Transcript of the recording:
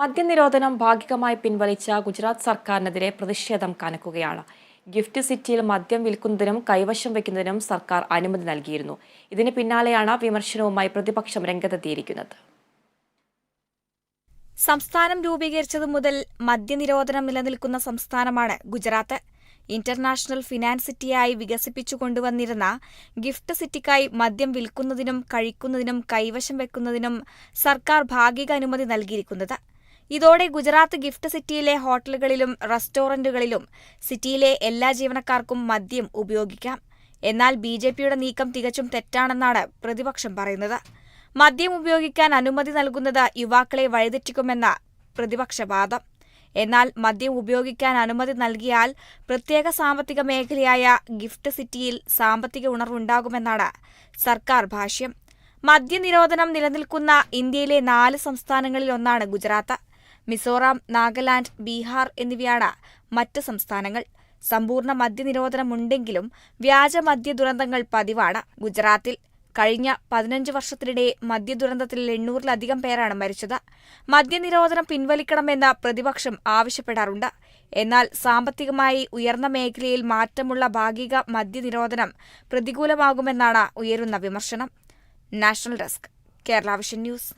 മദ്യനിരോധനം ഭാഗികമായി പിൻവലിച്ച ഗുജറാത്ത് സർക്കാരിനെതിരെ പ്രതിഷേധം കനക്കുകയാണ്. ഗിഫ്റ്റ് സിറ്റിയിൽ മദ്യം വിൽക്കുന്നതിനും കൈവശം വയ്ക്കുന്നതിനും സർക്കാർ അനുമതി നൽകിയിരുന്നു. ഇതിന് പിന്നാലെയാണ് വിമർശനവുമായി പ്രതിപക്ഷം രംഗത്തെത്തിയിരിക്കുന്നത്. സംസ്ഥാനം രൂപീകരിച്ചതു മുതൽ മദ്യനിരോധനം നിലനിൽക്കുന്ന സംസ്ഥാനമാണ് ഗുജറാത്ത്. ഇന്റർനാഷണൽ ഫിനാൻസ് സിറ്റിയായി വികസിപ്പിച്ചു കൊണ്ടുവന്നിരുന്ന ഗിഫ്റ്റ് സിറ്റിക്കായി മദ്യം വിൽക്കുന്നതിനും കഴിക്കുന്നതിനും കൈവശം വെക്കുന്നതിനും സർക്കാർ ഭാഗിക അനുമതി നൽകിയിരിക്കുന്നത്. ഇതോടെ ഗുജറാത്ത് ഗിഫ്റ്റ് സിറ്റിയിലെ ഹോട്ടലുകളിലും റെസ്റ്റോറന്റുകളിലും സിറ്റിയിലെ എല്ലാ ജീവനക്കാർക്കും മദ്യം ഉപയോഗിക്കാം. എന്നാൽ ബിജെപിയുടെ നീക്കം തികച്ചും തെറ്റാണെന്നാണ് പ്രതിപക്ഷം പറയുന്നത്. മദ്യം ഉപയോഗിക്കാൻ അനുമതി നൽകുന്നത് യുവാക്കളെ വഴിതെറ്റിക്കുമെന്ന പ്രതിപക്ഷവാദം. എന്നാൽ മദ്യം ഉപയോഗിക്കാൻ അനുമതി നൽകിയാൽ പ്രത്യേക സാമ്പത്തിക മേഖലയായ ഗിഫ്റ്റ് സിറ്റിയിൽ സാമ്പത്തിക ഉണർവുണ്ടാകുമെന്നാണ് സർക്കാർ ഭാഷ്യം. മദ്യനിരോധനം നിലനിൽക്കുന്ന ഇന്ത്യയിലെ 4 സംസ്ഥാനങ്ങളിലൊന്നാണ് ഗുജറാത്ത്. മിസോറാം, നാഗാലാൻഡ്, ബീഹാർ എന്നിവയാണ് മറ്റ് സംസ്ഥാനങ്ങൾ. സമ്പൂർണ്ണ മദ്യനിരോധനമുണ്ടെങ്കിലും വ്യാജ മദ്യ ദുരന്തങ്ങൾ പതിവാണ്. ഗുജറാത്തിൽ കഴിഞ്ഞ 15 വർഷത്തിനിടെ മദ്യദുരന്തത്തിൽ 800-ലധികം പേരാണ് മരിച്ചത്. മദ്യനിരോധനം പിൻവലിക്കണമെന്ന് പ്രതിപക്ഷം ആവശ്യപ്പെടാറുണ്ട്. എന്നാൽ സാമ്പത്തികമായി ഉയർന്ന മേഖലയിൽ മാറ്റമുള്ള ഭാഗിക മദ്യനിരോധനം പ്രതികൂലമാകുമെന്നാണ് ഉയരുന്ന വിമർശനം. National desk, Kerala vision news.